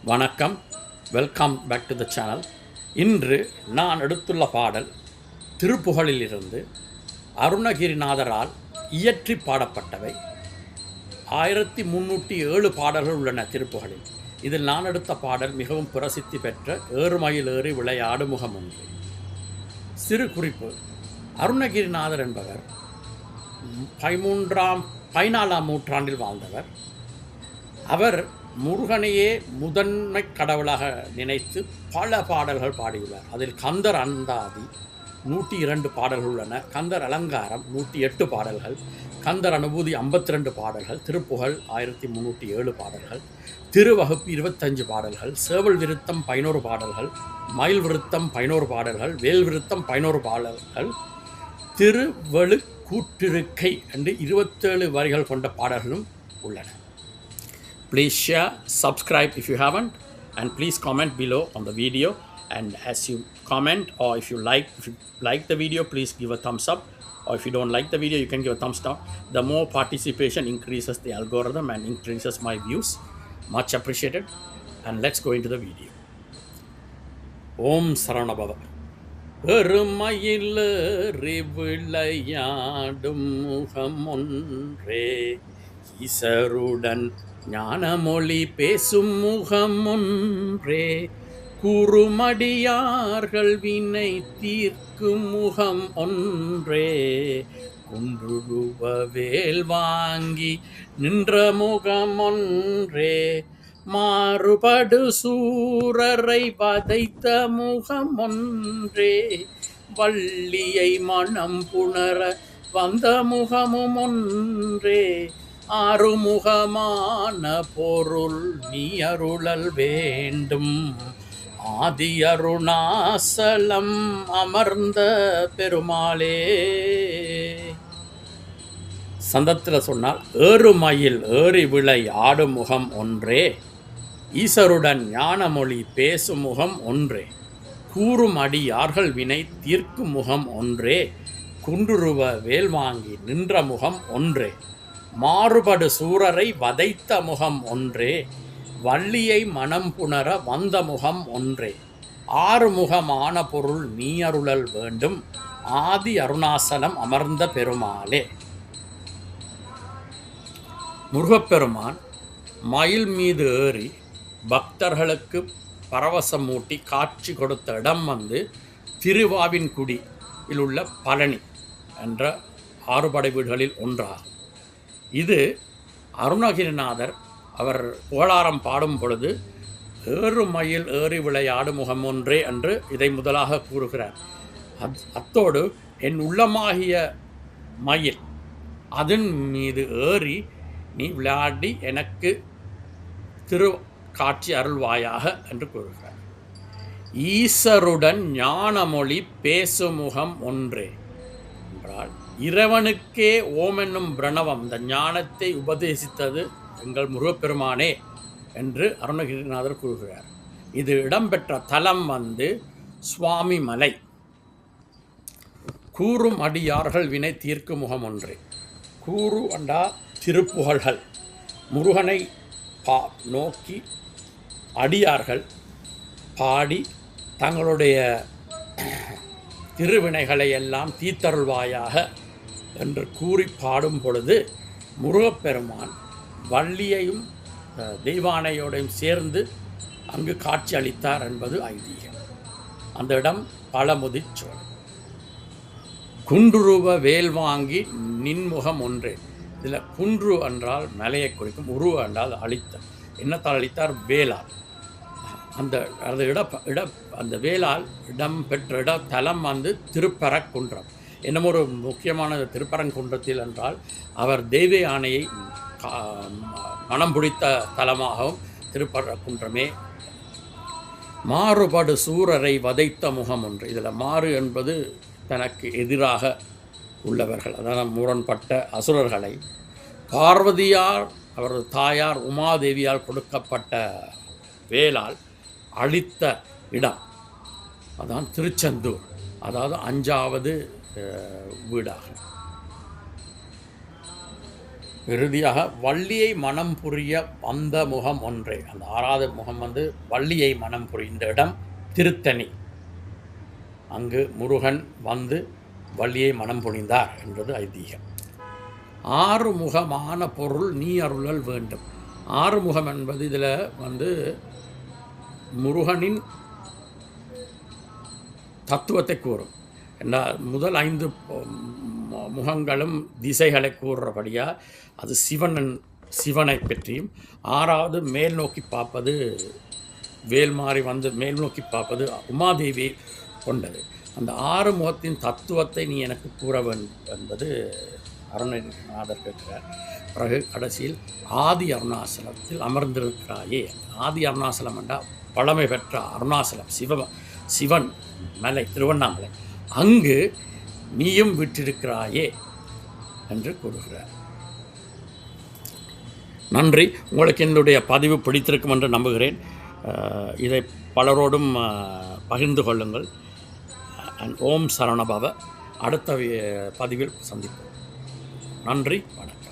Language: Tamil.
வணக்கம், welcome back to the channel. இன்று நான் எடுத்துள்ள பாடல் திருப்புகழிலிருந்து அருணகிரிநாதரால் இயற்றி பாடப்பட்டவை. 1307 பாடல்கள் உள்ளன திருப்புகழில். இதில் நான் எடுத்த பாடல் மிகவும் பிரசித்தி பெற்ற ஏறுமயில் ஏறி விளையாடு முகம் ஒன்று. சிறு குறிப்பு: அருணகிரிநாதர் என்பவர் 14ஆம் நூற்றாண்டில் வாழ்ந்தவர். அவர் முருகனையே முதன்மை கடவுளாக நினைத்து பல பாடல்கள் பாடியுள்ளார். அதில் கந்தர் அந்தாதி 102 பாடல்கள் உள்ளன, கந்தர் அலங்காரம் 108 பாடல்கள், கந்தர் அனுபூதி 52 பாடல்கள், திருப்புகழ் 1307 பாடல்கள், திருவகுப்பு 25 பாடல்கள், சேவல் விருத்தம் 11 பாடல்கள், மயில் விருத்தம் 11 பாடல்கள், வேல் விருத்தம் 11 பாடல்கள், திருவெழு கூற்றிருக்கை என்று 27 வரிகள் கொண்ட பாடல்களும் உள்ளன. Please share, subscribe if you haven't, and please comment below on the video. And as you comment, or if you like the video, please give a thumbs up. Or if you don't like the video, you can give a thumbs down. The more participation increases the algorithm and increases my views. Much appreciated. And let's go into the video. Om Saranabhava. எருமயிலேறி விளையாடும் முகம் ஒன்றே, ஈசருடன் ஞானமொழி பேசும் முகம் ஒன்றே, குறுமடியார்கள் வினை தீர்க்கும் முகம் ஒன்றே, குன்றுருவ வேல் வாங்கி நின்ற முகம் ஒன்றே, மாறுபடு சூரரை வதைத்த முகம் ஒன்றே, வள்ளியை மனம் புணர வந்த முகமும் ஒன்றே, ஆறுமுகமான பொருள் நீ அருளல் வேண்டும், ஆதி அருணாசலம் அமர்ந்த பெருமாளே. சந்தத்தில் சொன்னால், ஏறுமயில் ஏறி விளை ஆடும் முகம் ஒன்றே, ஈசருடன் ஞானமொழி பேசும் முகம் ஒன்றே, கூறும் அடியார்கள் வினை தீர்க்கும் முகம் ஒன்றே, குன்றுருவ வேல் வாங்கி நின்ற முகம் ஒன்றே, மாறுபடு சூரரை வதைத்த முகம் ஒன்றே, வள்ளியை மனம் புணர வந்த முகம் ஒன்றே, ஆறுமுகமான பொருள் நீ அருளல் வேண்டும், ஆதி அருணாசலம் அமர்ந்த பெருமாளே. முருகப்பெருமான் மயில் மீது ஏறி பக்தர்களுக்கு பரவசமூட்டி காட்சி கொடுத்த இடம் திருவாவின்குடியில் உள்ள பழனி என்ற 6 படை வீடுகளில் ஒன்றாகும். இது அருணகிரிநாதர் அவர் புகழாரம் பாடும் பொழுது ஏறுமயில் ஏறி விளையாடு முகம் ஒன்றே என்று இதை முதலாக கூறுகிறார். அத்தோடு என் உள்ளமாகிய மயில் அதன் மீது ஏறி நீ விளையாடி எனக்கு திரு காட்சி அருள்வாயாக என்று கூறுகிறார். ஈசருடன் ஞானமொழி பேசுமுகம் ஒன்றே என்றால், இறைவனுக்கே ஓம் என்னும் பிரணவம், இந்த ஞானத்தை உபதேசித்தது எங்கள் முருகப்பெருமானே என்று அருணகிரிநாதர் கூறுகிறார். இது இடம்பெற்ற தலம் சுவாமி மலை. கூறும் அடியார்கள் வினை தீர்க்கும் முகம் ஒன்றே. கூறு அண்டா திருப்புகழ்கள். முருகனை நோக்கி அடியார்கள் பாடி தங்களுடைய திருவினைகளை எல்லாம் தீத்தருள்வாயாக என்று கூறி பாடும் பொழுது முருகப்பெருமான் வள்ளியையும் தெய்வானையோடையும் சேர்ந்து அங்கு காட்சி அளித்தார் என்பது ஐதீகம். அந்த இடம் பழமுதிர்ச்சோலை. குன்றுருவ வேல் வாங்கி நின்முகம் ஒன்றே. இதில் குன்று என்றால் மலையை குறிக்கும், உருவ என்றால் அளித்தார். என்னத்தால் அளித்தார்? வேளால். அந்த வேளால் இடம் பெற்ற தலம் திருப்பரங்குன்றம். என்னமோ ஒரு முக்கியமான திருப்பரங்குன்றத்தில் என்றால் அவர் தெய்வ யானையை மனம் பிடித்த தலமாகவும் திருப்பரங்குன்றமே. மாறுபடு சூரரை வதைத்த முகம் ஒன்று. இதில் மாறு என்பது தனக்கு எதிராக உள்ளவர்கள், அதாவது முரண்பட்ட அசுரர்களை பார்வதியார் அவரது தாயார் உமாதேவியால் கொடுக்கப்பட்ட வேளால் அழித்த இடம். அதான் திருச்செந்தூர், அதாவது 5வது வீடாகும். இறுதியாக வள்ளியை மனம் புரிய வந்த முகம் ஒன்றே. அந்த 6வது முகம் வந்து வள்ளியை மனம் புரிந்த இடம் திருத்தணி. அங்கு முருகன் வந்து வள்ளியை மனம் புரிந்தார் என்றது ஐதீகம். 6 முகமான பொருள் நீ அருளல் வேண்டும். 6 முகம் என்பது இதில் வந்து முருகனின் தத்துவத்தை கூறும். முதல் 5 முகங்களும் திசைகளை கூறுறபடியாக அது சிவனை பற்றியும், 6வது மேல் நோக்கி பார்ப்பது வேல் மாறி வந்து மேல் நோக்கி பார்ப்பது உமாதேவி கொண்டது. அந்த 6 முகத்தின் தத்துவத்தை நீ எனக்கு கூற வேண்டும் என்பது அருணநாதர் கேட்கிறார். பிறகு கடைசியில் ஆதி அருணாசலத்தில் அமர்ந்திருக்கிறாயே. ஆதி அருணாசலம் என்றால் பழமை பெற்ற அருணாசலம், சிவன் மலை, திருவண்ணாமலை. அங்கு நீயும் விட்டிருக்கிறாயே என்று கூறுகிறார். நன்றி. உங்களுக்கு என்னுடைய பதிவு பிடித்திருக்கும் என்று நம்புகிறேன். இதை பலரோடும் பகிர்ந்து கொள்ளுங்கள். ஓம் சரவணபவ. அடுத்த பதிவில் சந்திப்போம். நன்றி, வணக்கம்.